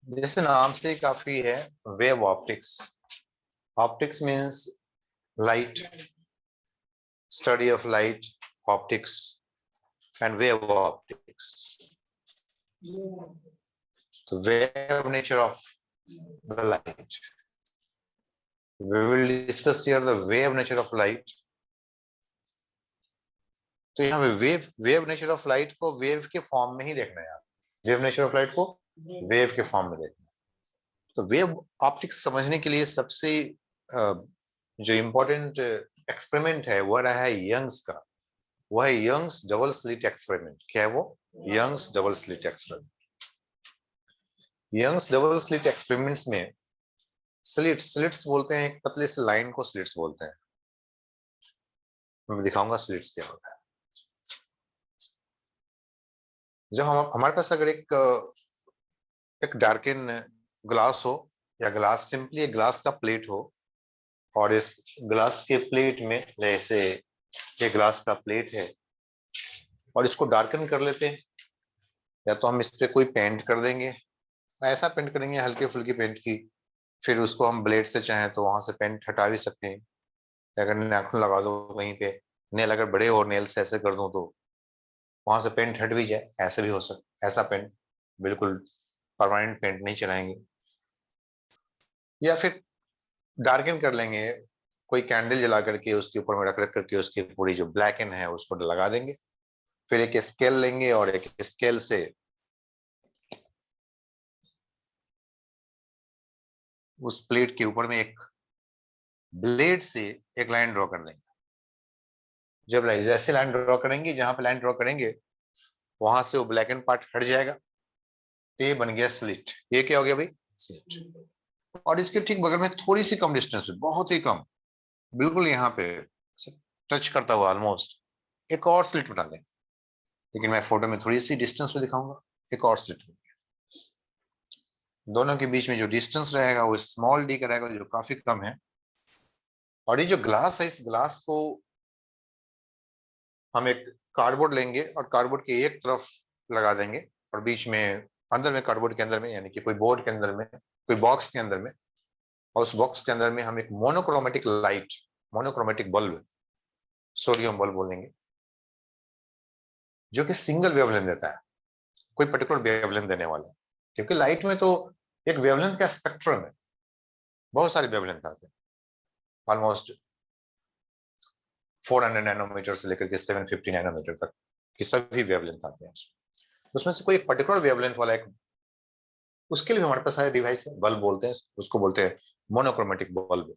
जैसे नाम से काफी है, wave optics. Optics means light, study of light, optics and wave optics. The wave nature of the light. We will discuss here the wave nature of light. तो यहाँ पे wave nature of light को wave के form में ही देखना है। Wave nature of light को wave के फॉर्म में देखना है। तो वेव ऑप्टिक्स समझने के लिए सबसे जो इम्पोर्टेंट एक्सपेरिमेंट है वो रहा है यंग्स का। वो है यंग्स डबल स्लिट एक्सपेरिमेंट। क्या है वो? Young's double slit experiment. Young's double slit experiments में स्लिट्स बोलते हैं, एक पतले से लाइन को स्लिट्स बोलते हैं। मैं दिखाऊंगा स्लिट्स क्या होता है। जब हमारे पास अगर एक डार्कन ग्लास हो, या ग्लास सिंपली एक ग्लास का प्लेट हो, और इस ग्लास के प्लेट में जैसे ये ग्लास का प्लेट है और इसको डार्कन कर लेते हैं, या तो हम इस पे कोई पेंट कर देंगे, ऐसा पेंट करेंगे हल्के फुल्की पेंट की, फिर उसको हम ब्लेड से चाहें तो वहां से पेंट हटा भी सकते हैं। अगर नाखून लगा दो कहीं पे, नेल अगर बड़े और नेल से ऐसे कर दूं तो वहां से पेंट हट भी जाए, ऐसे भी हो सकता। ऐसा पेंट बिल्कुल परमानेंट पेंट नहीं चलाएंगे। या फिर डार्कन कर लेंगे, कोई कैंडल जला करके उसके ऊपर में रख रख करके उसकी पूरी जो ब्लैक एन है उसको लगा देंगे। फिर एक स्केल लेंगे और एक स्केल से उस प्लेट के ऊपर में एक ब्लेड से एक लाइन ड्रॉ कर देंगे। जब जैसे लाइन ड्रॉ करेंगे, जहां पे लाइन ड्रॉ करेंगे वहां से वो ब्लैक एंड पार्ट हट जाएगा। ये बन गया स्लिट। ये क्या हो गया भाई? स्लिट। और इसके ठीक बगल में थोड़ी सी कम डिस्टेंस पे, बहुत ही कम, बिल्कुल यहाँ पे टच करता हुआ ऑलमोस्ट, एक और स्लिट बना देंगे। लेकिन मैं फोटो में थोड़ी सी डिस्टेंस पे दिखाऊंगा। एक और स्लिट, दोनों के बीच में जो डिस्टेंस रहेगा वो स्मॉल डी का रहेगा, जो काफी कम है। और ये जो ग्लास है, इस ग्लास को हम एक कार्डबोर्ड लेंगे और कार्डबोर्ड के एक तरफ लगा देंगे, और बीच में अंदर में, कार्डबोर्ड के अंदर में, यानी कि कोई बोर्ड के अंदर में, कोई बॉक्स के अंदर में, और उस बॉक्स के अंदर में हम एक monochromatic light, monochromatic bulb, sodium bulb बोलेंगे, जो कि सिंगल वेवलेंथ देता है, कोई पर्टिकुलर वेवलेंथ देने वाला है। क्योंकि लाइट में तो एक वेवलेंथ का स्पेक्ट्रम है, बहुत सारे वेवलेंथ आते हैं, ऑलमोस्ट 400 नैनोमीटर से लेकर के 750 नैनोमीटर तक की सभी वेवलेंथ आते हैं। उसमें से कोई पर्टिकुलर वेवलेंथ वाला एक, उसके लिए हमारे पास सारे डिवाइस है, बल्ब बोलते हैं उसको, बोलते हैं मोनोक्रोमेटिक बल्ब,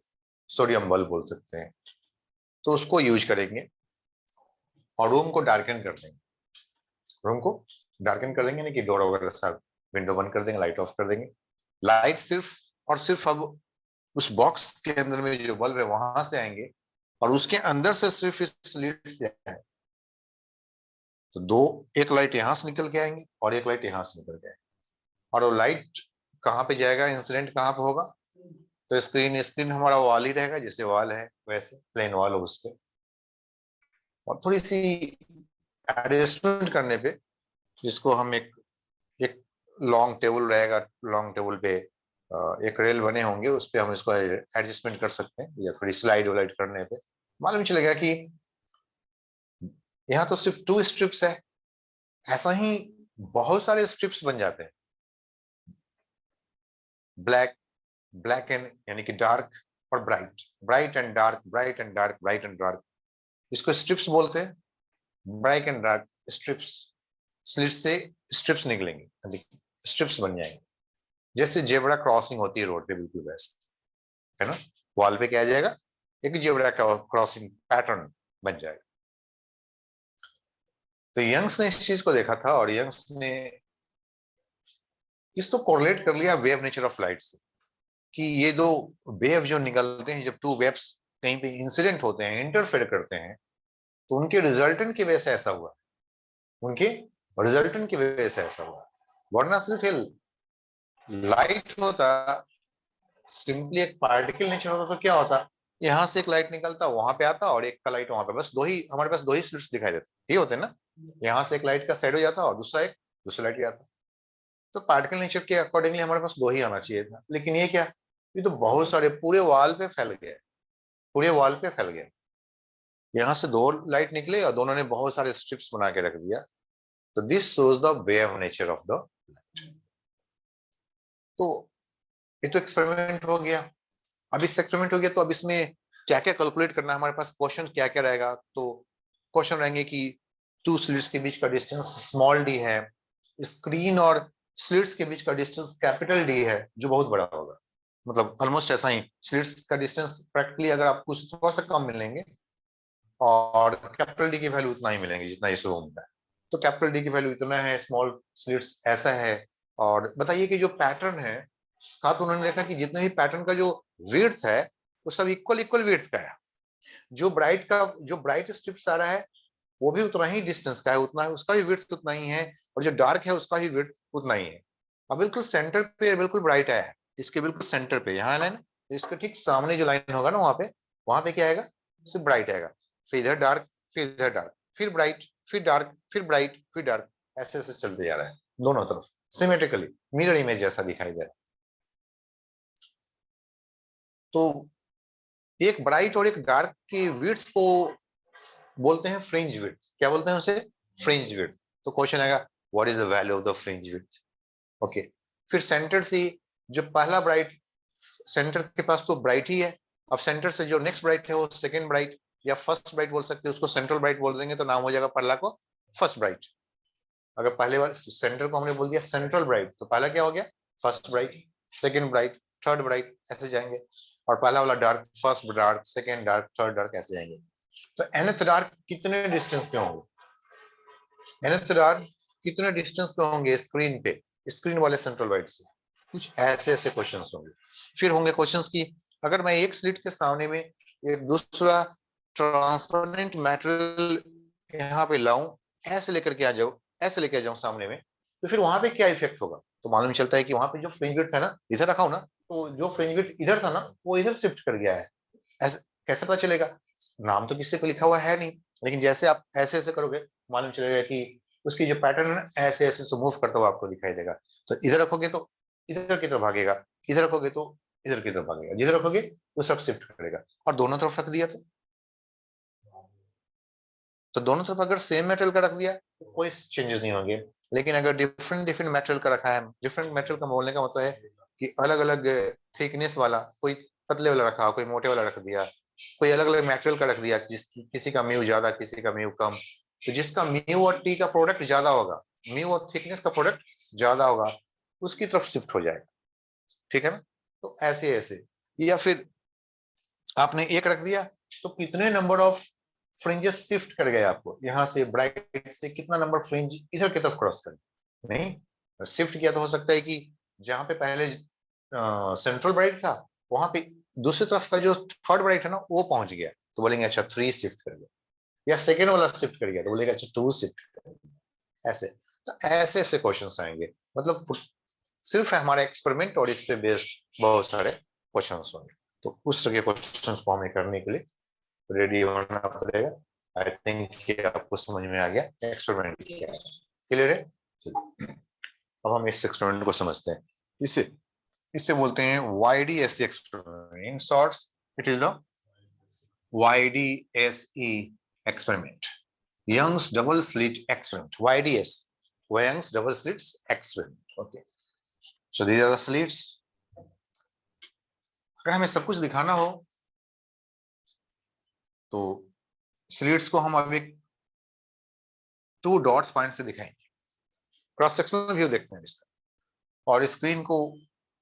सोडियम बल्ब बोल सकते हैं। तो उसको यूज करेंगे और रूम को डार्कन कर देंगे। रूम को डार्कन कर देंगे, कि डोर वगैरह सब विंडो बंद कर देंगे, लाइट ऑफ कर देंगे। लाइट सिर्फ और सिर्फ अब उस बॉक्स के अंदर में जो बल्ब है वहां से आएंगे, और उसके अंदर से सिर्फ इस स्लिट से आएंगे। तो दो, एक लाइट यहां से निकल के आएंगे और एक लाइट यहां से निकल के आएंगे। और वो लाइट कहाँ पे जाएगा, इंसिडेंट कहाँ पे होगा? तो स्क्रीन हमारा वॉल ही रहेगा, जैसे वॉल है वैसे प्लेन वॉल हो उस पर। और थोड़ी सी एडजस्टमेंट करने पे, जिसको हम एक एक लॉन्ग टेबल रहेगा, लॉन्ग टेबल पे एक रेल बने होंगे, उस पर हम इसको एडजस्टमेंट कर सकते हैं, या थोड़ी स्लाइड वाइड करने पे मालूम चलेगा कि यहाँ तो सिर्फ 2 स्ट्रिप्स है, ऐसा ही बहुत सारे स्ट्रिप्स बन जाते हैं। ब्लैक एंड यानी कि डार्क, और bright, bright and dark, bright and dark, bright and dark, इसको स्ट्रिप्स बोलते हैं। Bright and dark strips, slit से स्ट्रिप्स निकलेंगे, स्ट्रिप्स बन जाएंगे, जैसे जेब्रा क्रॉसिंग होती है रोड पे, बिल्कुल वैसे, है ना। वॉल पे क्या आ जाएगा? एक जेब्रा क्रॉसिंग पैटर्न बन जाएगा। तो यंग्स ने इस चीज को देखा था, और यंग्स ने इसको कोरिलेट कर लिया वेव नेचर ऑफ लाइट से, कि ये दो वेव जो निकलते हैं, जब 2 वेव्स कहीं पे इंसिडेंट होते हैं, इंटरफेयर करते हैं, तो उनके रिजल्टेंट की वजह से ऐसा हुआ, उनके रिजल्टेंट की वजह से ऐसा हुआ। वरना सिर्फ लाइट होता, सिंपली एक पार्टिकल नेचर होता, तो क्या होता? यहाँ से एक लाइट निकलता, वहां पे आता, और एक का लाइट वहां पे, बस दो ही हमारे पास, दो ही स्लिट्स दिखाई देते, ये होते हैं ना। यहाँ से एक लाइट का शैडो जाता और दूसरा लाइट जाता। तो पार्टिकल नेचर के अकॉर्डिंगली हमारे पास दो ही आना चाहिए था, लेकिन ये क्या, ये तो बहुत सारे पूरे वॉल पे फैल गए, पूरे वॉल पे फैल गए। यहाँ से दो लाइट निकले और दोनों ने बहुत सारे स्ट्रिप्स बना के रख दिया। तो this shows the wave nature of the light. तो ये तो एक्सपेरिमेंट हो गया। अब इस एक्सपेरिमेंट हो गया, तो अब इसमें क्या क्या कैलकुलेट करना है, हमारे पास क्वेश्चन क्या क्या रहेगा। तो क्वेश्चन रहेंगे कि टू स्लिट्स के बीच का डिस्टेंस स्मॉल डी है, स्क्रीन और स्लिट्स के बीच का डिस्टेंस कैपिटल डी है, जो बहुत बड़ा होगा। मतलब ऑलमोस्ट ऐसा ही, स्लिट्स का डिस्टेंस प्रैक्टिकली अगर आपको थोड़ा सा कम मिलेंगे, और कैपिटल डी की वैल्यू उतना ही मिलेंगे जितना इस रूम में है। तो कैपिटल डी की वैल्यू इतना है, स्मॉल स्लिट्स ऐसा है। और बताइए कि जो पैटर्न है, साथ उन्होंने देखा कि जितने भी पैटर्न का जो विड्थ है, वो सब इक्वल इक्वल विड्थ का है। जो ब्राइट स्ट्रिप्स आ रहा है, वो भी उतना ही डिस्टेंस का है, उतना है, उसका भी विड्थ उतना ही है, और जो डार्क है उसका भी विड्थ उतना ही है। अब बिल्कुल सेंटर पे बिल्कुल ब्राइट आया है, इसके बिल्कुल सेंटर पे यहाँ लाइन, इसके ठीक सामने जो लाइन होगा ना, वहां पे क्या आएगा, सिर्फ ब्राइट आएगा। फिर इधर डार्क, फिर इधर डार्क, फिर ब्राइट, फिर डार्क, फिर ब्राइट, फिर डार्क, ऐसे ऐसे चलते जा रहा है दोनों तरफ सिमेट्रिकली, मिरर इमेज जैसा दिखाई दे रहा है। तो एक ब्राइट और एक डार्क की विड्थ को बोलते हैं फ्रिंज विड्थ। क्या बोलते हैं उसे, फ्रिंज विड्थ। तो क्वेश्चन आएगा, what is the value of the fringe width. Okay, फिर सेंटर से जो पहला ब्राइट, सेंटर के पास तो ब्राइट ही है, अब सेंटर से जो नेक्स्ट ब्राइट है वो सेकंड ब्राइट या फर्स्ट ब्राइट बोल सकते हैं, उसको सेंट्रल ब्राइट बोल देंगे, तो नाम हो जाएगा पहला को फर्स्ट ब्राइट। अगर पहले बार सेंटर को हमने बोल दिया सेंट्रल ब्राइट, तो पहला क्या हो गया, first bright, second bright, third bright, ऐसे जाएंगे। और पहला वाला dark, first dark, second dark, third dark, ऐसे जाएंगे। तो nth डार्क कितने डिस्टेंस पे होंगे, nth डार्क कितने डिस्टेंस पे होंगे स्क्रीन पे, स्क्रीन वाले सेंट्रल ब्राइट से। कुछ ऐसे ऐसे क्वेश्चंस होंगे। फिर होंगे क्वेश्चंस की, अगर मैं एक स्लिट के सामने में एक दूसरा ट्रांसपेरेंट मेटेरियल यहाँ पे लाऊं, ऐसे लेकर के आ जाऊं, ऐसे लेके आ जाऊं सामने में, तो फिर वहां पे क्या इफेक्ट होगा। तो मालूम चलता है कि वहां पे जो फ्रिंज विड्थ है ना, इधर रखा हूं ना, तो जो फ्रिंज विड्थ इधर था ना, वो इधर शिफ्ट कर गया है। ऐसे कैसे पता चलेगा, नाम तो किसी को लिखा हुआ है नहीं, लेकिन जैसे आप ऐसे ऐसे करोगे, मालूम चलेगा कि उसकी जो पैटर्न है ऐसे ऐसे मूव करता हुआ आपको दिखाई देगा। तो इधर रखोगे तो इधर की तरफ भागेगा, इधर रखोगे तो इधर की तरफ भागेगा, जिधर रखोगे वो सब शिफ्ट करेगा। और दोनों तरफ रख दिया तो दोनों तरफ अगर सेम मेटेरियल का रख दिया तो कोई चेंजेस नहीं होंगे। लेकिन अगर डिफरेंट डिफरेंट मेटेरियल का रखा है, डिफरेंट मेटेरियल का बोलने का मतलब है कि अलग अलग थिकनेस वाला, कोई पतले वाला रखा, कोई मोटे वाला रख दिया, कोई अलग अलग मेटेरियल का रख दिया, किसी का म्यू ज्यादा, किसी का म्यू कम, तो जिसका म्यू और टी का प्रोडक्ट ज्यादा होगा, म्यू और थिकनेस का प्रोडक्ट ज्यादा होगा, उसकी तरफ शिफ्ट हो जाएगा। ठीक है ना। तो ऐसे ऐसे, या फिर आपने एक रख दिया, तो कितने नंबर ऑफ फ्रिंजेस शिफ्ट कर गए आपको, यहाँ से ब्राइट से कितना नंबर फ्रिंज इधर की तरफ क्रॉस कर, नहीं शिफ्ट किया तो हो सकता है कि जहां पे पहले सेंट्रल ब्राइट था, वहां पे दूसरी तरफ का जो थर्ड ब्राइट है ना, वो पहुंच गया, तो बोलेंगे अच्छा 3 शिफ्ट कर गया। या सेकेंड वाला शिफ्ट कर गया, तो बोलेगा अच्छा 2 शिफ्ट कर गया। ऐसे, तो ऐसे ऐसे क्वेश्चन आएंगे। मतलब सिर्फ है हमारा एक्सपेरिमेंट, और इस पे बेस्ड बहुत सारे क्वेश्चन होंगे। तो उस तरह के क्वेश्चन को हमें करने के लिए रेडी होना पड़ेगा। आई थिंक कि आपको समझ में आ गया एक्सपेरिमेंट क्या है, क्लियर है। अब हम इस एक्सपेरिमेंट को समझते हैं। इसे इसे बोलते हैं YDSE experiment. In shorts it is the YDSE experiment, Young's double slit experiment, YDS, Young's double slits experiment. Okay, so these are the slits. अगर हमें सब कुछ दिखाना हो तो स्लिट्स को हम अब एक 2 डॉट्स पॉइंट से दिखाएंगे, क्रॉस सेक्शनल व्यू देखते हैं इसका, और स्क्रीन को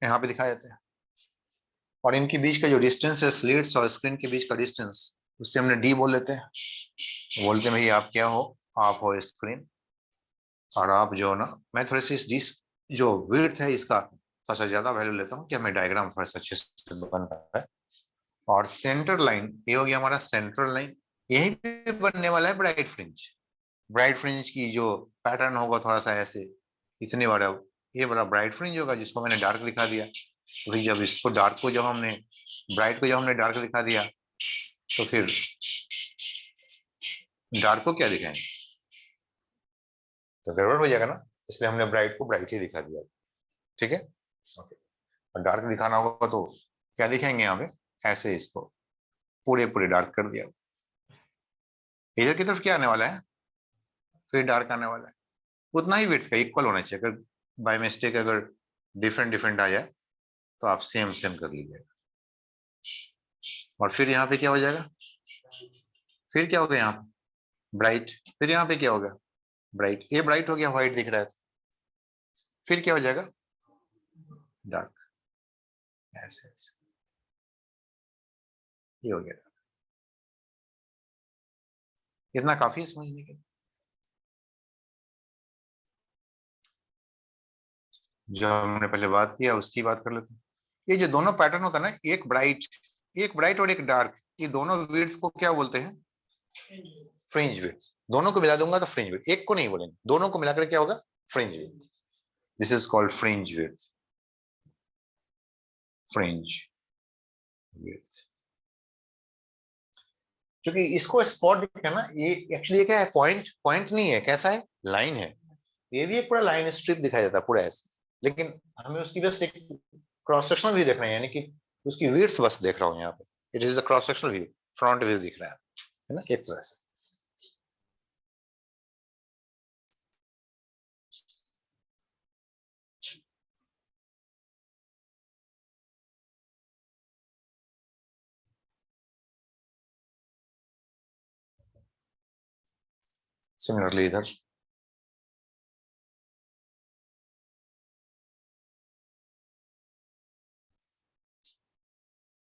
यहाँ पे दिखाया जाता है, और इनके बीच का जो डिस्टेंस है, स्लिट्स और स्क्रीन के बीच का डिस्टेंस, उससे हमने डी बोल लेते हैं। बोलते हैं भाई आप क्या हो, आप हो स्क्रीन, और आप जो ना, मैं थोड़ी सी इस डी जो विड्थ है इसका थोड़ा सा ज्यादा वैल्यू लेता हूँ कि हमें डायग्राम थोड़ा सा अच्छे से बन पाए। और सेंटर लाइन ये हो गया हमारा सेंट्रल लाइन, यही पे बनने वाला है ब्राइट फ्रिंज। ब्राइट फ्रिंज की जो पैटर्न होगा थोड़ा सा ऐसे, इतने बड़ा, ये बड़ा ब्राइट फ्रिंज होगा, जिसको मैंने डार्क दिखा दिया। तो जब इसको डार्क को जब हमने, ब्राइट को जब हमने डार्क दिखा दिया, तो फिर डार्क को क्या दिखाएंगे? तो गड़बड़ हो जाएगा ना, इसलिए हमने ब्राइट को ब्राइट ही दिखा दिया। ठीक है, ओके। और डार्क दिखाना होगा तो क्या दिखाएंगे यहाँ पे? ऐसे इसको पूरे पूरे डार्क कर दिया। इधर की तरफ क्या आने वाला है? फिर डार्क आने वाला है। उतना ही विड्थ का इक्वल होना चाहिए। अगर बाय मिस्टेक अगर डिफरेंट डिफरेंट आ जाए तो आप सेम सेम कर लीजिएगा। और फिर यहाँ पे क्या हो जाएगा? फिर क्या होगा यहाँ पे? ब्राइट। फिर यहाँ पे क्या होगा? ब्राइट। ये ब्राइट हो गया, व्हाइट दिख रहा है। फिर क्या हो जाएगा? डार्क। ऐसे ऐसे ये हो गया। इतना काफी है समझने के लिए। जो हमने पहले बात किया उसकी बात कर लेते हैं। ये जो दोनों पैटर्न होता है ना, एक ब्राइट और एक डार्क, ये दोनों विड्थ को क्या बोलते हैं? Fringe width. दोनों को मिला दूंगा तो फ्रिंज विड्थ, एक को नहीं बोलेंगे, दोनों को मिलाकर क्या होगा? Fringe width. This is called fringe width. Fringe width. क्योंकि इसको स्पॉट दिखा ना, ये एक्चुअली क्या है? पॉइंट पॉइंट नहीं है, कैसा है? लाइन है। ये भी एक पूरा लाइन स्ट्रिप दिखाई देता है पूरा ऐसे, लेकिन हमें उसकी बस एक क्रॉस सेक्शनल व्यू देख रहे हैं, यानी कि उसकी विड्थ बस देख रहा हूँ यहाँ पे। It is the cross sectional view, front view दिख रहा है ना, एक तरह से। सिमिलरली इधर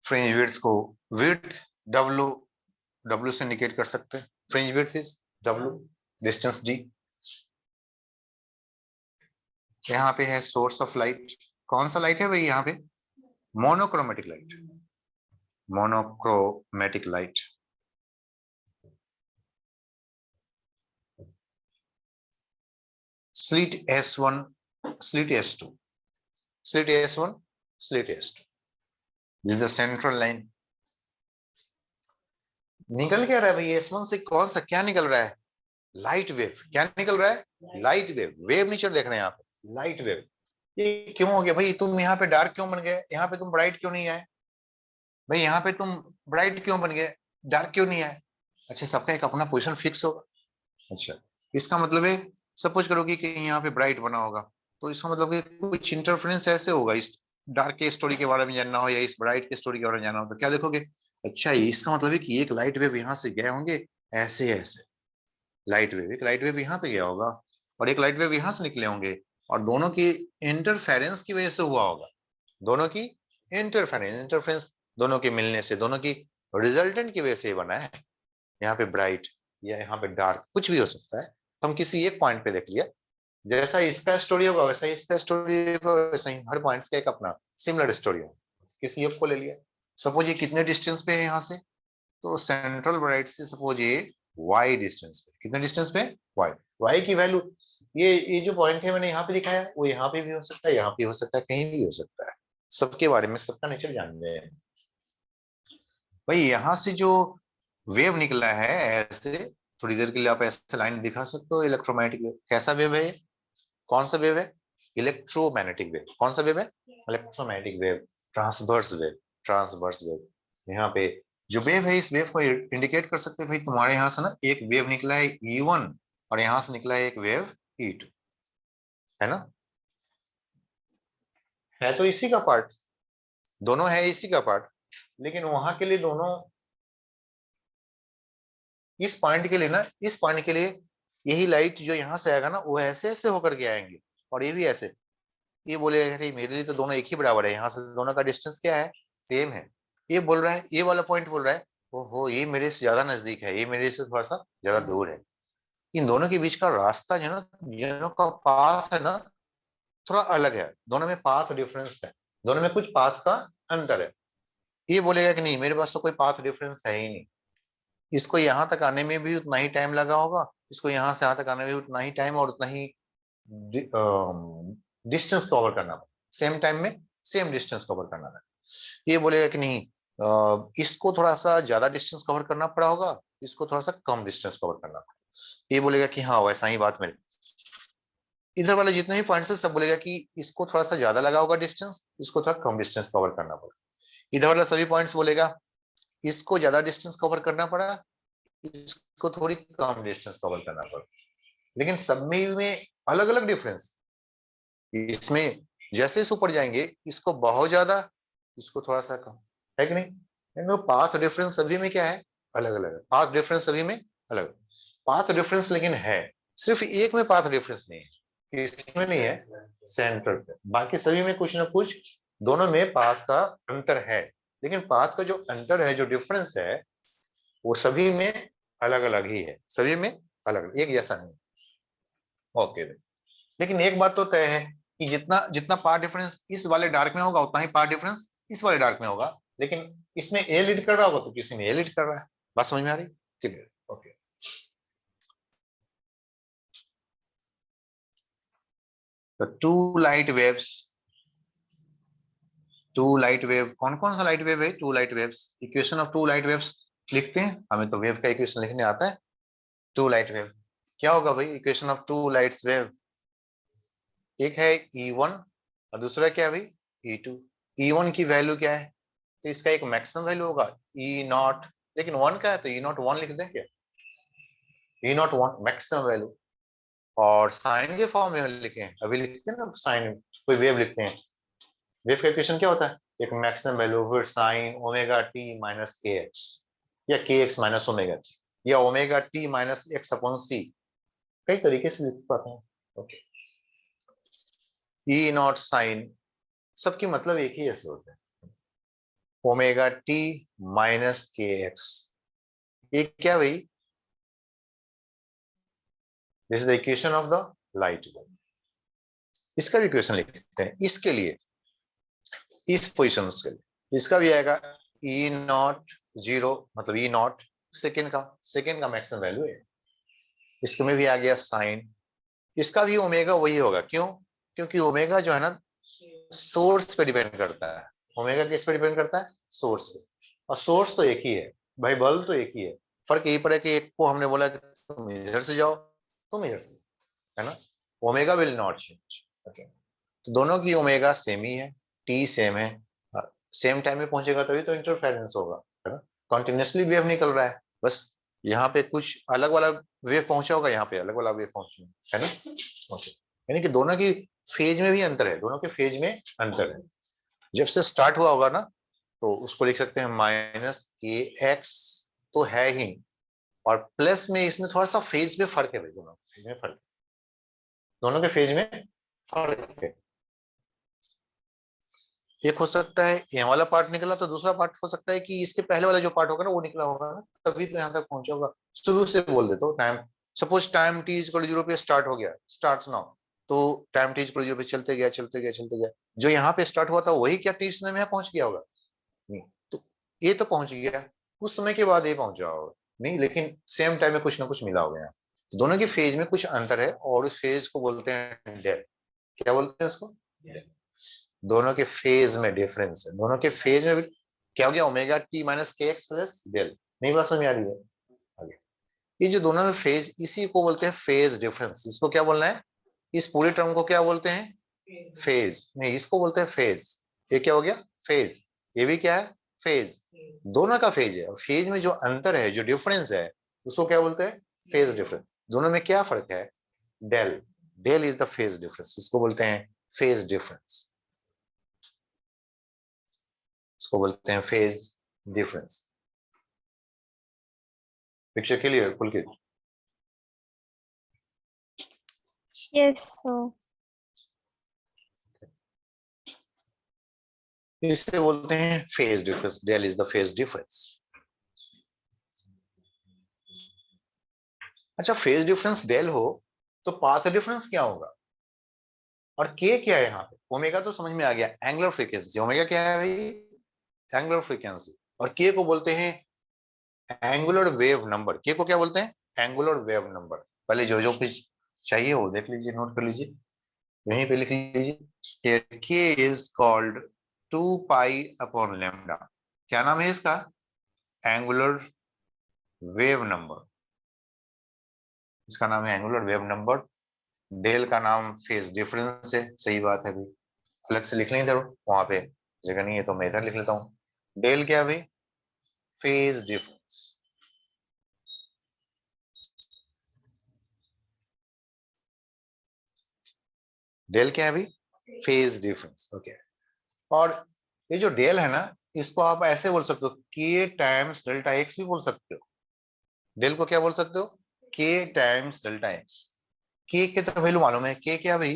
फ्रिंज विड्थ को विड्थ डब्ल्यू, डब्ल्यू से इंडिकेट कर सकते हैं। Fringe width is W, distance D. यहाँ पे है सोर्स ऑफ लाइट। कौन सा लाइट है भाई यहाँ पे? Monochromatic light. Monochromatic light. Slit S1, slit S2, slit S1, slit S2। This is the central line. निकल क्या रहा है भाई S1 से? कौन सा क्या निकल रहा है? Light wave. क्या निकल रहा है? Light wave. वेव नेचर देख रहे हैं यहाँ पे, लाइट वेव। ये क्यों हो गया भाई? तुम यहाँ पे डार्क क्यों बन गए? यहाँ पे तुम ब्राइट क्यों नहीं आए भाई? यहाँ पे तुम ब्राइट क्यों बन गए, डार्क क्यों नहीं आए? अच्छा, सबका एक अपना पोजीशन फिक्स होगा। अच्छा, इसका मतलब है सपोज करोगे कि यहाँ पे ब्राइट बना होगा, तो इसका मतलब है कुछ इंटरफेरेंस ऐसे होगा, इस डार्क के स्टोरी के बारे में जानना हो या इस ब्राइट के स्टोरी के बारे में जानना हो तो क्या देखोगे? अच्छा, इसका मतलब है कि एक लाइट वेव यहाँ से गए होंगे, ऐसे ऐसे लाइट वेव, एक लाइट वेव यहाँ पे गया होगा और एक लाइट वेव यहाँ से निकले होंगे, और दोनों की इंटरफेरेंस की वजह से हुआ होगा। दोनों की इंटरफेरेंस दोनों के मिलने से, दोनों की रिजल्टेंट की वजह से बना है। यहाँ पे ब्राइट या यहाँ पे डार्क कुछ भी हो सकता है, तो हम किसी एक पॉइंट पे देख लिया, जैसा इसका स्टोरी होगा वैसा ही इसका स्टोरी होगा, वैसा ही हर पॉइंट्स का एक अपना सिमिलर स्टोरी होगा। किसी एक को ले लिया। सपोज ये कितने डिस्टेंस पे है यहाँ से? तो सेंट्रल ब्राइट से सपोज ये y डिस्टेंस पे। कितने डिस्टेंस पे? y। y की वैल्यू, ये जो पॉइंट है मैंने यहाँ पे दिखाया, वो यहाँ पे भी हो सकता है, यहाँ पे हो सकता है, कहीं भी हो सकता है। सबके बारे में, सबका नेचर जानते हैं भाई। यहाँ से जो वेव निकला है ऐसे, थोड़ी देर के लिए आप ऐसे लाइन दिखा सकते हो, इलेक्ट्रोमैग्नेटिक वेव। कैसा वेव है? कौन सा वेव है? Electromagnetic wave. कौन सा वेव है? Electromagnetic wave. Transverse wave, transverse wave. यहाँ पे जो वेव है, इस वेव को इंडिकेट कर सकते हैं भाई, तुम्हारे यहाँ से ना एक वेव निकला है E1 और यहाँ से निकला है एक वेव E2, है ना? है तो इसी का पार्ट, दोनों है इसी का पार्ट, लेकिन वहां के लिए दोनों, इस पॉइंट के लिए ना, इस पॉइंट के लिए यही लाइट जो यहाँ से आएगा ना, वो ऐसे ऐसे होकर के आएंगे, और ये भी ऐसे। ये बोलेगा अरे मेरे लिए तो दोनों एक ही बराबर है, यहाँ से दोनों का डिस्टेंस क्या है? सेम है। ये बोल रहा है, ये वाला पॉइंट बोल रहा है ओहो ये मेरे से ज्यादा नजदीक है, ये मेरे से थोड़ा सा ज्यादा दूर है। इन दोनों के बीच का रास्ता जो ना, दोनों का पाथ है ना, थोड़ा अलग है। दोनों में पाथ डिफरेंस है, दोनों में कुछ पाथ का अंतर है। ये बोलेगा कि नहीं मेरे पास तो कोई पाथ डिफरेंस है ही नहीं, इसको यहाँ तक आने में भी उतना ही टाइम लगा होगा, इसको यहाँ से यहाँ तक आने में भी उतना ही टाइम और उतना ही डिस्टेंस कवर करना, सेम टाइम में सेम डिस्टेंस कवर करना है। ये बोलेगा कि नहीं इसको थोड़ा सा ज्यादा डिस्टेंस कवर करना पड़ा होगा, इसको थोड़ा सा कम डिस्टेंस कवर करना पड़ा। ये बोलेगा कि हाँ वैसा ही बात मेरे, इधर वाले जितने भी पॉइंट्स है सब बोलेगा कि इसको थोड़ा सा ज्यादा लगा होगा डिस्टेंस, इसको थोड़ा कम डिस्टेंस कवर करना पड़ा। इधर वाला सभी पॉइंट्स बोलेगा इसको ज्यादा डिस्टेंस कवर करना पड़ा, इसको थोड़ी कम डिस्टेंस कवर करना पड़ा, लेकिन सब में अलग अलग डिफरेंस। इसमें जैसे इस ऊपर जाएंगे इसको बहुत ज्यादा, इसको थोड़ा सा कम, है कि नहीं? पाथ डिफरेंस सभी में क्या है? अलग अलग है। पाथ डिफरेंस सभी में अलग, पाथ डिफरेंस लेकिन है, सिर्फ एक में पाथ डिफरेंस नहीं है, इसमें नहीं है, सेंटर पे। बाकी सभी में कुछ ना कुछ दोनों में पाथ का अंतर है, लेकिन पाथ का जो अंतर है, जो डिफरेंस है, वो सभी में अलग अलग ही है, सभी में अलग, एक जैसा नहीं। ओके, लेकिन एक बात तो तय है कि जितना जितना पार्ट डिफरेंस इस वाले डार्क में होगा उतना ही पार्ट डिफरेंस इस वाले डार्क में होगा, लेकिन इसमें ए लीड कर रहा होगा तो किसी में ए लीड कर रहा है। बात समझ में आ रही? क्लियर? ओके। तो टू लाइट वेव, कौन कौन सा लाइट वेव है? Two light waves. Equation of two light waves लिखते हैं, हमें तो वेव का इक्वेशन लिखने आता है। टू लाइट वेव क्या होगा भाई? Equation of two lights wave, एक है E1 और दूसरा क्या है भाई? E2। E1 की वैल्यू क्या है? तो इसका एक मैक्सिमम वैल्यू होगा E0, लेकिन 1 का है तो E0 1 लिख दें क्या? E0 1 मैक्सिमम वैल्यू, और साइन के फॉर्म में लिखे हैं, अभी लिखते हैं ना साइन, कोई वेव लिखते हैं, वेव का इक्वेशन क्या होता है? एक मैक्सिमम वैल्यू फिर sine omega T minus K X, या K X minus omega T, या omega T minus X upon C, कई तरीके से लिख पाते हैं। ओके, E0 साइन, सबकी मतलब एक ही ऐसे होते हैं, omega T minus K x. एक क्या भाई? This is the equation of the light wave. इसका भी इक्वेशन लिखते हैं इसके लिए, इस पोजिशन के लिए। इसका भी आएगा E0 0, मतलब E0 सेकेंड का मैक्सिमम वैल्यू है। इसके में भी आ गया साइन, इसका भी ओमेगा वही होगा। क्यों? क्योंकि ओमेगा जो है ना सोर्स पे डिपेंड करता है। ओमेगा किस पे डिपेंड करता है? सोर्स पे, और सोर्स तो एक ही है भाई, बल्ब तो एक ही है। फर्क यही पड़ा कि एक को हमने बोला कि तुम इधर से जाओ, तुम इधर से, है ना? Omega will not change. Okay, तो दोनों की ओमेगा सेम ही है, टी सेम है, सेम टाइम में पहुंचेगा तभी तो इंटरफेरेंस होगा, है ना? कॉन्टिन्यूसली वेव निकल रहा है, बस यहाँ पे कुछ अलग वाला वेव पहुंचा होगा, यहाँ पे अलग वाला वेव पहुंचा है ना? ओके, यानी कि दोनों की फेज में भी अंतर है, दोनों के फेज में अंतर है। जब से स्टार्ट हुआ होगा ना, तो उसको लिख सकते हैं माइनस के एक्स तो है ही, और प्लस में इसमें थोड़ा सा फेज में फर्क है भाई, दोनों फेज में फर्क, दोनों के फेज में फर्क है। एक हो सकता है ये वाला पार्ट निकला, तो दूसरा पार्ट हो सकता है कि इसके पहले वाला जो पार्ट होगा ना वो निकला होगा ना, तभी तो यहाँ तक पहुंचा होगा। शुरू से बोल देता हूँ, time suppose time T equal 0 पे स्टार्ट हो गया, स्टार्ट नाउ, तो टाइम टी इक्वल 0 पे चलते गया चलते गया चलते गया, जो यहाँ पे स्टार्ट हुआ था वही क्या टी समय में पहुंच गया होगा? नहीं, तो ये तो पहुंच गया, कुछ समय के बाद ये पहुंचा होगा नहीं, लेकिन सेम टाइम में कुछ ना कुछ मिला होगा यहाँ। दोनों की फेज में कुछ अंतर है, और उस फेज को बोलते हैं डेल। क्या बोलते हैं उसको? दोनों के फेज में डिफरेंस है, दोनों के फेज में क्या हो गया? Omega T minus K x plus del. नहीं बात समझ आ रही है? आगे ये जो दोनों में फेज, इसी को बोलते हैं फेज डिफरेंस। इसको क्या बोलना है? इस पूरे टर्म को क्या बोलते हैं? फेज नहीं, इसको बोलते हैं फेज। ये क्या हो गया? फेज। ये भी क्या है? फेज। दोनों का फेज है, और फेज में जो अंतर है, जो डिफरेंस है, उसको क्या बोलते हैं? Phase difference. दोनों में क्या फर्क है? Del. Del is the phase difference, इसको बोलते हैं फेज डिफरेंस, इसको बोलते हैं phase difference. Picture clear? Full clear? Yes, so इसे बोलते हैं phase difference. Del is the phase difference. अच्छा, फेज डिफरेंस डेल हो तो पाथ डिफरेंस क्या होगा? और के क्या है यहाँ पे? ओमेगा तो समझ में आ गया, एंगुलर फ्रीक्वेंसी। ओमेगा क्या है भाई? Angular frequency. और के को बोलते हैं एंगुलर वेव नंबर। के को क्या बोलते हैं? Angular wave number. पहले जो जो कुछ चाहिए वो देख लीजिए, नोट कर लीजिए, यहीं पे लिख लीजिए। के is called 2 pi upon lambda. क्या नाम है इसका? Angular wave number. इसका नाम है एंगुलर वेव नंबर। डेल का नाम फेज डिफरेंस है, सही बात है भाई, अलग से लिख लें इधर, वहां पे जगह नहीं है तो मैं इधर लिख लेता हूं। डेल क्या भाई? Phase difference. डेल क्या है भाई? Phase difference. ओके। और ये जो डेल है ना, इसको आप ऐसे बोल सकते हो, के टाइम्स डेल्टा एक्स भी बोल सकते हो। डेल को क्या बोल सकते हो? के टाइम्स डेल्टा एक्स। के की तो वैल्यू मालूम है, के क्या भाई?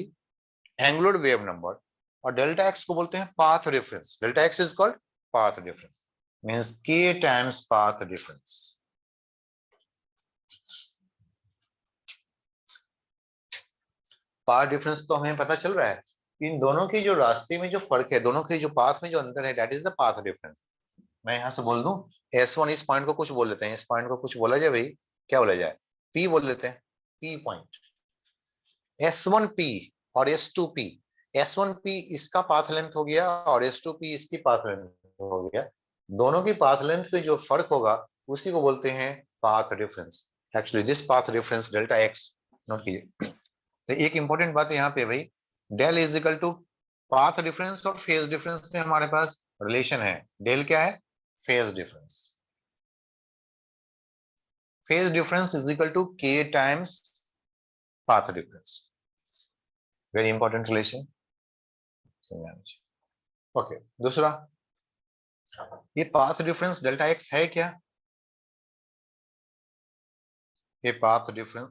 Angular wave number. और डेल्टा एक्स को बोलते हैं path difference. Delta X is called path difference, means K times path difference. Path difference तो हमें पता चल रहा है, इन दोनों की जो रास्ते में जो फर्क है, दोनों के जो पाथ में जो अंतर है, that is the path difference. मैं यहां से बोल दूं, S1 इस पॉइंट को कुछ बोल लेते हैं, इस पॉइंट को कुछ बोला जाए भाई, क्या बोला जाए? P बोल लेते हैं, P पॉइंट। S1P और S2P। S1P इसका पाथ लेंथ हो गया और S2P इसकी पाथ लेंथ हो गया। दोनों की पाथ लेंथ पे जो फर्क होगा उसी को बोलते हैं path difference. Actually this path difference delta X, note कीजिए। तो एक इंपॉर्टेंट बात है यहाँ पे भाई, del is equal to path difference और फेज डिफरेंस में हमारे पास रिलेशन है। डेल क्या है? Phase difference. Phase difference is equal to K times path difference. Very important relation. Okay, दूसरा, ये पाथ डिफरेंस डेल्टा एक्स है क्या? ये पाथ डिफरेंस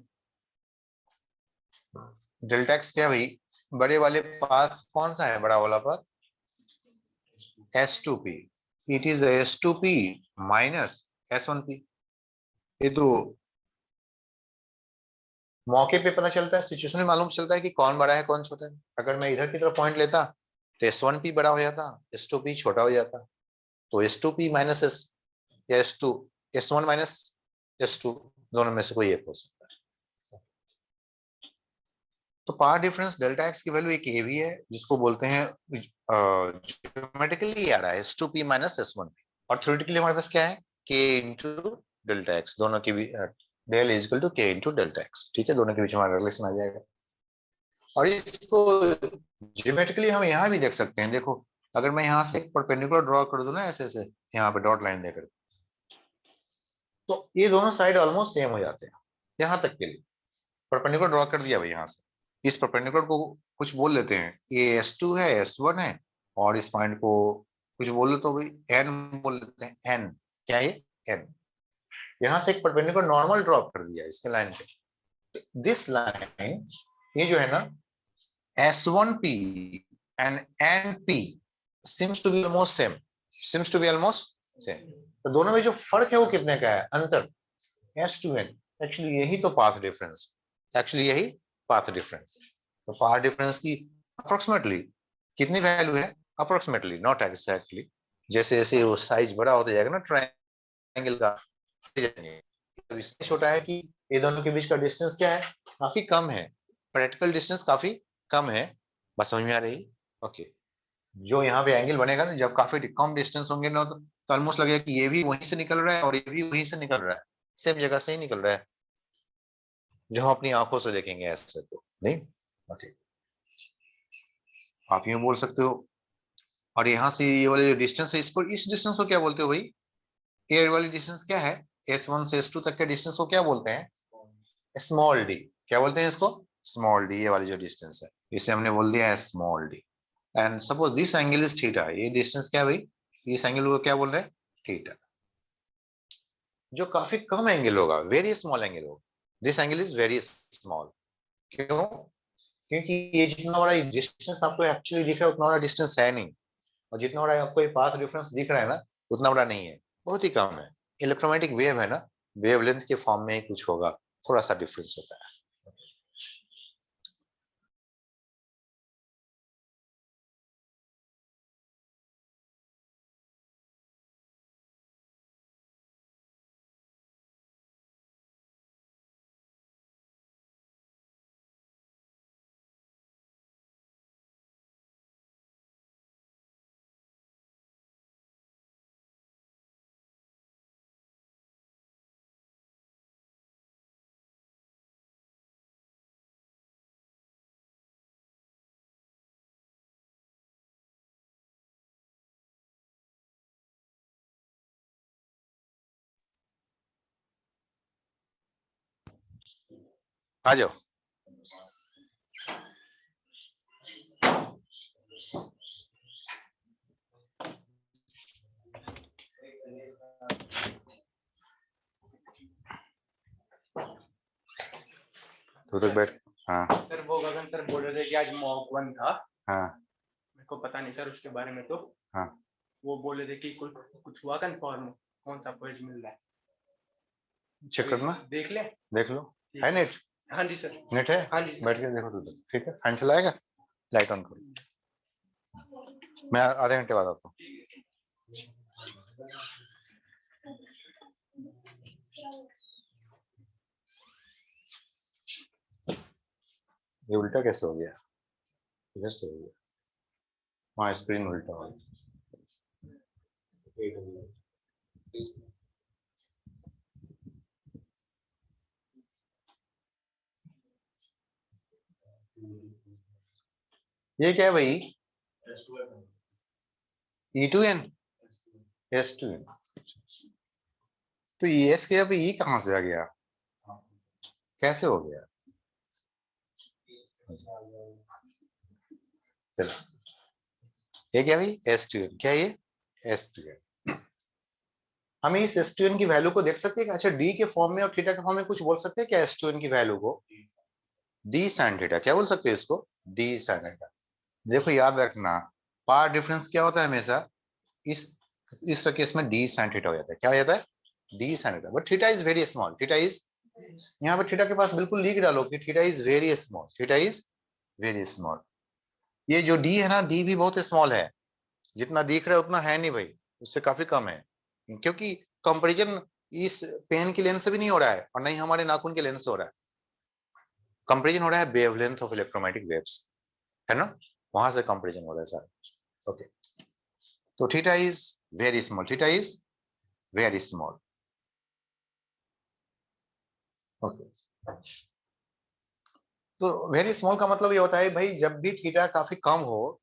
डेल्टा एक्स क्या भाई? बड़े वाले पाथ कौन सा है? बड़ा वाला path S2P। It is S2P minus S1P। ये तो मौके पे पता चलता है, सिचुएशन में मालूम चलता है कि कौन बड़ा है कौन छोटा है। अगर मैं इधर की तरफ पॉइंट लेता तो S1P बड़ा हो जाता, S2P छोटा हो जाता। तो S2P माइनस एस, या S2, S1 माइनस S2, दोनों में से कोई एक हो सकता है। तो पाथ डिफरेंस डेल्टा एक्स की वैल्यू एक ये भी है, जिसको बोलते हैं ज्योमेट्रिकली आ रहा है S2P माइनस S1P। और थ्योरेटिकली हमारे पास क्या है? K into delta X. दोनों के भी del is equal to K into delta X. ठीक है, दोनों के बीच हमारा रिलेशन आ जाएगा। और इसको ज्योमेट्रिकली हम यहाँ भी देख सकते हैं। देखो, अगर मैं यहाँ से एक परपेंडिकुलर ड्रॉ कर दूं ना, ऐसे ऐसे यहाँ पे डॉट लाइन देकर, तो ये दोनों साइड ऑलमोस्ट सेम हो जाते हैं यहाँ तक के लिए। परपेंडिकुलर ड्रॉ कर दिया भाई यहाँ से, इस परपेंडिकुलर को कुछ बोल लेते हैं, ये S2 है, S1 है, और इस पॉइंट को कुछ बोल लेते हो भाई, N बोल लेते हैं, N। क्या है? N। यहाँ से एक परपेंडिकुलर नॉर्मल ड्रॉ कर दिया इसके लाइन पे। दिस लाइन, ये जो है ना, S1P and NP seems to be almost same, seems to be almost same। तो दोनों में जो फर्क है वो कितने का है? अंतर S2N। एक्चुअली यही तो पाथ डिफरेंस, एक्चुअली यही पाथ डिफरेंस। तो पाथ डिफरेंस की अप्रोक्सीमेटली कितनी वैल्यू है? Approximately, not exactly. जैसे जैसे वो साइज बड़ा होता जाएगा ना ट्रायंगल का, तो इससे छोटा है कि ये दोनों के बीच का डिस्टेंस क्या है? काफी कम है, प्रैक्टिकल डिस्टेंस काफी कम है। बस समझ में आ रही? ओके। जो यहाँ पे एंगल बनेगा ना, जब काफी कम डिस्टेंस होंगे ना, तो ऑलमोस्ट लगेगा कि ये भी वहीं से निकल रहा है और ये भी वहीं से निकल रहा है, सेम जगह से ही निकल रहा है, जो हम अपनी आंखों से देखेंगे ऐसे तो नहीं। ओके, आप यूं बोल सकते हो। और यहाँ से ये वाले जो डिस्टेंस है, इसको, इस डिस्टेंस को क्या बोलते हो भाई? एयर वाली डिस्टेंस क्या है? S1 से S2 तक के डिस्टेंस को क्या बोलते हैं? Small D. क्या बोलते हैं इसको? Small D. ये वाली जो डिस्टेंस है, इसे हमने बोल दिया है small D. And suppose this angle is theta. ये डिस्टेंस क्या है भाई? इस एंगल को क्या बोल रहे हैं? थीटा। जो काफी कम एंगल होगा, वेरी स्मॉल एंगल होगा। This angle is very small. क्यों? क्योंकि ये जितना बड़ा डिस्टेंस आपको एक्चुअली दिख रहा है, उतना बड़ा डिस्टेंस है नहीं। और जितना बड़ा आपको ये पाथ डिफरेंस दिख रहा है ना, उतना बड़ा नहीं है, बहुत ही कम है। इलेक्ट्रोमैग्नेटिक वेव है ना, वेवलेंथ के फॉर्म में ही कुछ होगा, थोड़ा सा डिफरेंस होता है। आ जाओ। तो तक बैठ। हाँ सर वो गगन सर बोल रहे थे कि आज मॉक 1 था, हाँ मेरे को पता नहीं सर उसके बारे में। तो हाँ वो बोल रहे थे कि कुछ हुआ कंफर्म, कौन सा पेज मिल रहा है, चेक करना, देख ले। देख लो। है नेट? हाँ जी सर। नेट है? हाँ जी बैठ के देखो तो तक, ठीक है। फैन चलाएगा, लाइट ऑन करो, मैं आधे घंटे बाद आता हूँ। ये उल्टा कैसे हो गया? इधर से हो गया। हाँ स्क्रीन उल्टा हो गया। ये क्या है भाई? E2N S2N। तो ES के अब E कहाँ से आ गया? कैसे हो गया? चलो ये क्या भाई? S2N। क्या ये? S2N। हम इस S2N की वैल्यू को देख सकते हैं? अच्छा D के फॉर्म में और थीटा के फॉर्म में कुछ बोल सकते हैं क्या S2N की वैल्यू को? D sin theta. क्या बोल सकते हैं इसको? D sin theta. देखो याद रखना, पार्ट डिफरेंस क्या होता है हमेशा? इस केस में D sin थीटा हो जाता है। क्या हो जाता है? D sin theta. But theta is very small. Theta is, यहाँ पर थीटा के पास बिल्कुल लिख डालो कि theta is very small. Theta is very small. ये जो D है ना, D भी बहुत स्मॉल है। जितना दिख रहा है उतना है नहीं भाई, उससे काफी कम है। क्योंकि कंपैरिजन इस पेन की लेंथ से भी नहीं हो रहा है और नहीं हमारे नाखून के लेंथ से हो रहा है। कंपैरिजन हो रहा है वेवलेंथ ऑफ इलेक्ट्रोमैग्नेटिक वेव्स, है ना? वहां से कंपैरिजन हो रहा है सर। ओके, तो theta is very small. Theta is very small. Okay, तो वेरी स्मॉल का मतलब ये होता है भाई जब भी थीटा काफी कम हो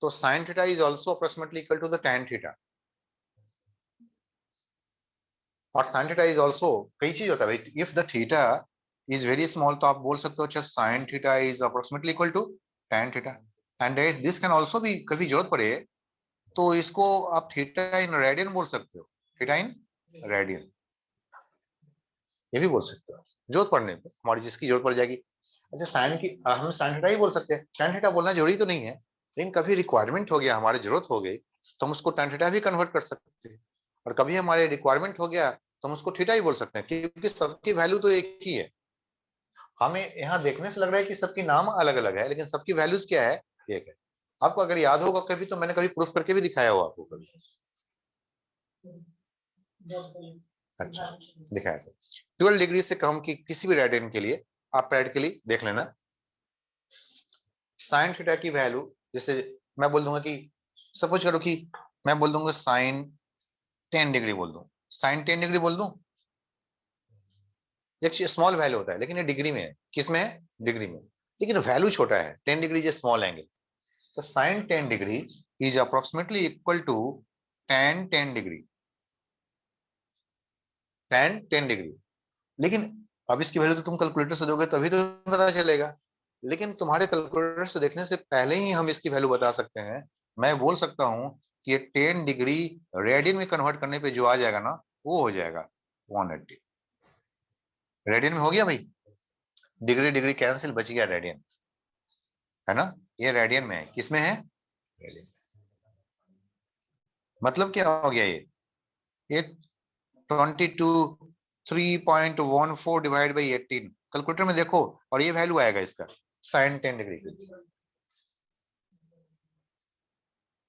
तो sine theta is also approximately equal to the tan theta. और साइन थीटा इज ऑल्सो, कई चीज होता है भाई, if the theta is very small तो आप बोल सकते हो अच्छा sine theta is approximately equal to tan theta. And this can also भी, कभी जरूरत पड़े तो इसको आप थीटा इन रेडियन बोल सकते हो। थीटा इन रेडियन ये भी बोल सकते हो जरूरत पड़ने पे, हमारी जिसकी जरूरत पड़ जाएगी। अच्छा साइन की हम साइन थीटा ही बोल सकते हैं, टैन थीटा बोलना जरूरी तो नहीं है, लेकिन कभी रिक्वायरमेंट हो गया, हमारी जरूरत हो गई तो हम उसको टैन थीटा भी कन्वर्ट कर सकते हैं। और कभी हमारे रिक्वायरमेंट हो गया तो हम उसको थीटा ही बोल सकते हैं, क्योंकि सबकी वैल्यू तो एक ही है। हमें यहाँ देखने से लग रहा है कि सबकी नाम अलग अलग है, लेकिन सबकी वैल्यूज क्या है? एक है। आपको अगर याद होगा कभी तो मैंने कभी प्रूफ करके भी दिखाया हो आपको कभी। अच्छा दिखाया था 12 डिग्री से कम की किसी भी रेडियन के लिए आप प्रैक्टिकली देख लेना। साइन थीटा की वैल्यू, जैसे मैं बोल दूंगा कि सपोज करो कि मैं बोल दूंगा साइन 10 डिग्री बोल दूं, साइन 10 डिग्री बोल दूं। एक स्मॉल वैल्यू होता है लेकिन ये डिग्री में है। किस में है? डिग्री में। लेकिन वैल्यू छोटा है, 10 डिग्री इज स्मॉल एंगल। तो sine 10 degree is approximately equal to tan 10 degree. tan 10 degree. लेकिन अब इसकी वैल्यू तो तुम कैलकुलेटर से दोगे तभी तो पता चलेगा, लेकिन तुम्हारे कैलकुलेटर से देखने से पहले ही हम इसकी वैल्यू बता सकते हैं। मैं बोल सकता हूं कि ये 10 डिग्री रेडियन में कन्वर्ट करने पे जो आ जाएगा ना, वो हो जाएगा 180। रेडियन में हो गया भाई, डिग्री डिग्री कैंसिल, बच गया रेडियन, है ना? ये रेडियन में है। किस में है? रेडियन। मतलब क्या हो गया ये 22 3.14 डिवाइड बाई 18 कैलकुलेटर में देखो और ये वैल्यू आएगा इसका साइन 10 डिग्री।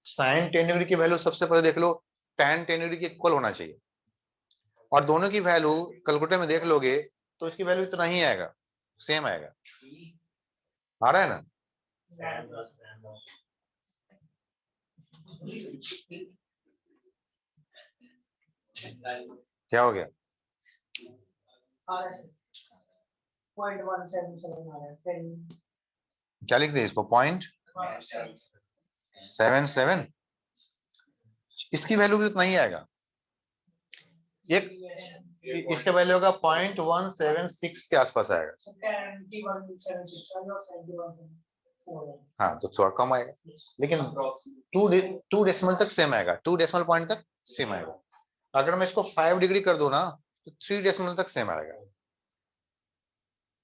साइन 10 डिग्री की वैल्यू सबसे पहले देख लो tan 10 डिग्री के इक्वल होना चाहिए, और दोनों की वैल्यू कैलकुलेटर में देख लोगे तो इसकी वैल्यू इतना ही आएगा, सेम आएगा। आ रहा है ना? क्या हो गया? क्या लिख दे इसको? 0.77। इसकी वैल्यू भी उतना ही आएगा। एक इसका वैल्यू होगा 0.176 के आसपास आएगा। हाँ तो थोड़ा कम आएगा, लेकिन 2 डेसिमल तक सेम आएगा, 2 डेसिमल पॉइंट तक सेम आएगा। अगर मैं इसको 5 डिग्री कर दूं ना तो 3 डेसिमल तक सेम आएगा।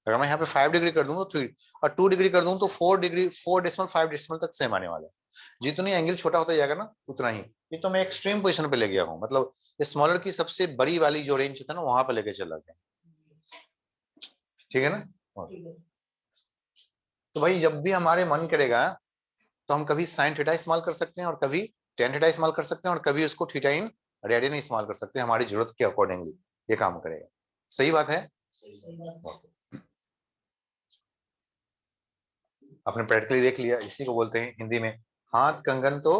अगर मैं यहाँ पे 5 डिग्री कर दूं तो 3, और 2 डिग्री कर दूं तो 4 डिग्री, 4 डेसिमल 5 डेसिमल तक सेम आने वाला है। जितनी एंगल छोटा होता जाएगा ना उतना ही। ये तो मैं एक्सट्रीम पोजीशन पे ले गया हूँ, मतलब स्मॉलर की सबसे बड़ी वाली जो रेंज था ना वहां पे लेके चला गया। ठीक है ना। तो भाई जब भी हमारे मन करेगा तो हम कभी साइन थीटा इस्तेमाल कर सकते हैं और कभी टेन थीटा इस्तेमाल कर सकते हैं और कभी उसको थीटा इन रेडियन इस्तेमाल कर सकते हैं। हमारी जरूरत के अकॉर्डिंगली ये काम करेगा। सही बात है। आपने प्रैक्टिकली देख लिया। इसी को बोलते हैं हिंदी में हाथ कंगन तो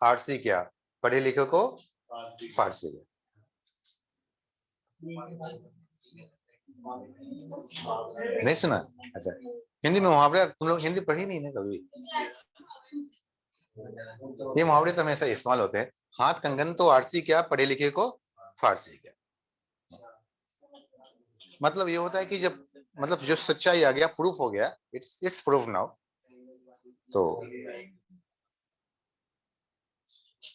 आरसी क्या, पढ़े लिखे को फारसी क्या। नहीं सुना? अच्छा, हिंदी में मुहावरे तुम लोग हिंदी पढ़ी नहीं ना कभी। ये मुहावरे तो हमेशा इस्तेमाल होते हैं। हाथ कंगन तो आरसी क्या, पढ़े लिखे को फारसी क्या। मतलब ये होता है कि जब मतलब जो सच्चाई आ गया, प्रूफ हो गया, इट्स प्रूफ नाउ। तो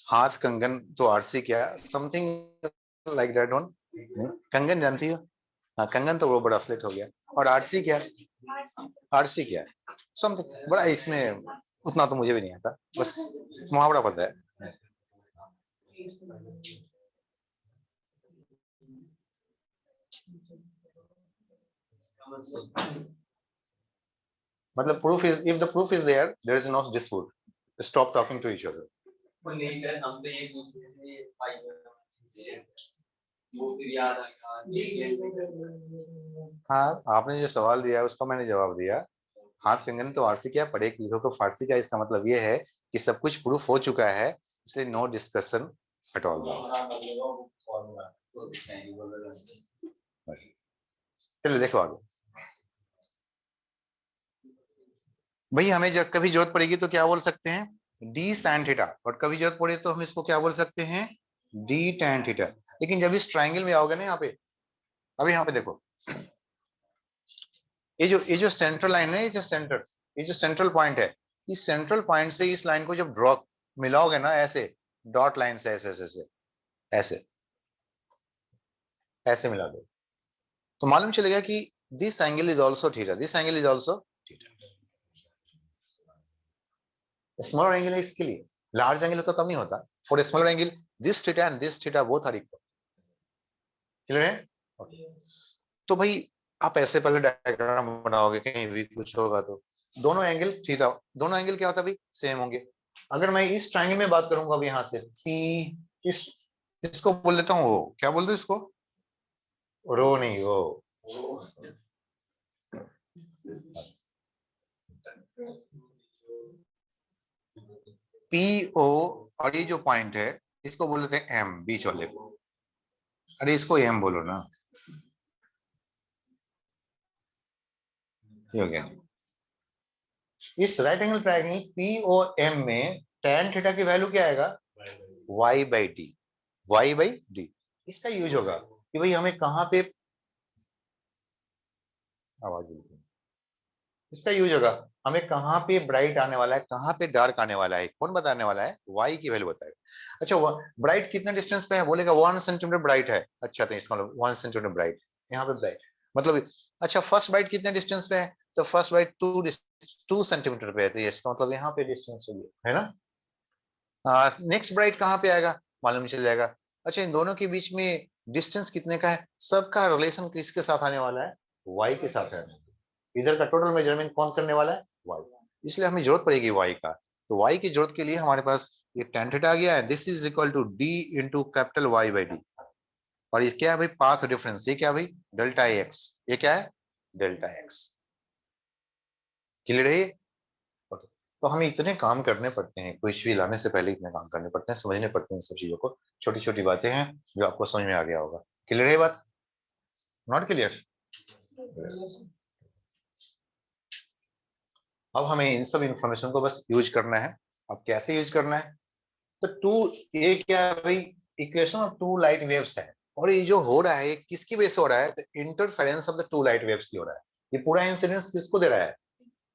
हाथ कंगन तो आरसी क्या, समथिंग लाइक दैट वन। कंगन जानती हो? हाँ, कंगन तो वो ब्रेसलेट हो गया। और आरसी क्या, आरसी क्या है समथिंग बड़ा, इसमें उतना तो मुझे भी नहीं आता, बस मुहावरा पता है। मतलब proof is, if the proof is there is no dispute, stop talking to each other. हाँ, आपने जो सवाल दिया उसका मैंने जवाब दिया। हाथ कंगन तो आरसी क्या, पढ़े लिखो को फारसी क्या। इसका मतलब ये है कि सब कुछ प्रूफ हो चुका है, इसलिए नो डिस्कशन एट ऑल। चलो देखो आगे। भाई हमें जब कभी जरूरत पड़ेगी तो क्या बोल सकते हैं, डी साइन थीटा, और कभी जरूरत पड़े तो हम इसको क्या बोल सकते हैं, डी टैन थीटा। लेकिन जब इस ट्राइंगल में आओगे ना यहाँ पे, अभी यहाँ पे देखो, ये जो सेंट्रल लाइन है, ये जो सेंट्रल पॉइंट है, इस सेंट्रल पॉइंट से इस लाइन को जब ड्रॉ मिलाओगे ना ऐसे डॉट लाइन से, ऐसे ऐसे ऐसे ऐसे ऐसे मिला दो, तो मालूम चलेगा कि this angle is also theta, this angle is also theta. Smaller angle है इसके लिए, लार्ज एंगल तो कम ही होता। For smaller angle this theta and this theta both are equal. Clear है? तो भाई आप ऐसे पहले डायग्राम बनाओगे, कहीं भी कुछ होगा तो दोनों एंगल थीटा, दोनों एंगल क्या होता है भाई, सेम होंगे। अगर मैं इस ट्रायंगल में बात करूंगा अब यहाँ से सी, इस इसको बोल लेता हूँ, वो क्या बोलते हैं इसको, रो नहीं वो, पी ओ, और ये जो पॉइंट है इसको बोल लेते हैं एम, बीच वाले को। अरे इसको एम बोलो ना, ये हो गया। इस right angle triangle P O M में tan थीटा की वैल्यू क्या आएगा, y by D, y by D. इसका यूज होगा कि भाई हमें कहां पे, आवाज बिल्कुल, इसका यूज होगा हमें कहां पे ब्राइट आने वाला है, कहां पे डार्क आने वाला है, कौन बताने वाला है, y की वैल्यू बताएगा। अच्छा ब्राइट कितने डिस्टेंस पे है, बोलेगा 1 सेंटीमीटर ब्राइट है। अच्छा तो इसका मतलब 1 सेंटीमीटर ब्राइट, यहाँ पे ब्राइट मतलब, अच्छा फर्स्ट ब्राइट कितने डिस्टेंस पे है, तो फर्स्ट ब्राइट 2 सेंटीमीटर पे है, तो इसका मतलब यहाँ पे डिस्टेंस हो गया है ना। नेक्स्ट ब्राइट कहाँ पे आएगा, मालूम चल जाएगा। अच्छा इन दोनों के बीच में डिस्टेंस कितने का है, सबका रिलेशन किसके साथ आने वाला है, y के साथ है। इधर का टोटल मेजरमेंट कौन करने वाला है, y। इसलिए हमें जरूरत पड़ेगी y का। तो y की जरूरत के लिए हमारे पास ये tan थीटा आ गया है, this is equal to d into capital Y by D. और ये क्या है भाई, पाथ डिफरेंस, ये क्या है भाई, डेल्टा x, ये क्या है डेल्टा x। क्लियर है? तो हमें इतने काम करने पड़ते हैं, कुछ भी लाने से पहले इतने काम करने पड़ते हैं, समझने पड़ते हैं सब चीजों को। छोटी छोटी बातें हैं जो आपको समझ में आ गया होगा। क्लियर है बात, नॉट क्लियर? अब हमें इन सब इंफॉर्मेशन को बस यूज करना है। अब कैसे यूज करना है, तो टू, ये क्या है भाई, equation of two light waves है। और ये जो हो रहा है ये किसकी वजह से हो रहा है? तो interference of the two light waves की हो रहा है। ये पूरा इंसिडेंस किसको दे रहा है?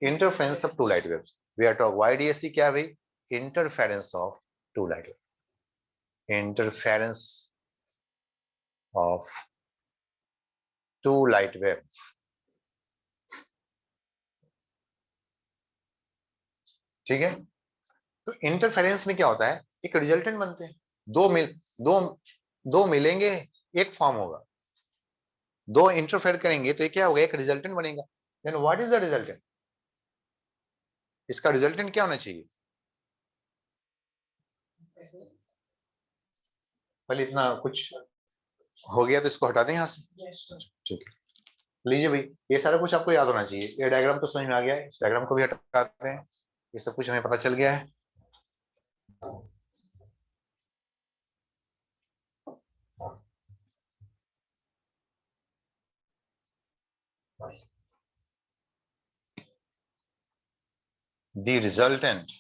Interference of two light waves. We are talk YDSC क्या भाई? Interference of two light wave, interference of two light wave. ठीक है, तो इंटरफेरेंस में क्या होता है? एक रिजल्टेंट बनते हैं, दो मिलेंगे, एक फॉर्म होगा। दो इंटरफेयर करेंगे तो ये क्या होगा? एक रिजल्टेंट बनेगा। Then what is the resultant? इसका रिजल्टेंट क्या होना चाहिए? पहले इतना कुछ हो गया तो इसको हटा दें यहाँ से। ठीक है, लीजिए भाई, ये सारा कुछ आपको याद होना चाहिए। ये डायग्राम तो समझ में आ गया है, इस डायग्राम को भी हटाते हैं। ये सब कुछ हमें पता चल गया है। The resultant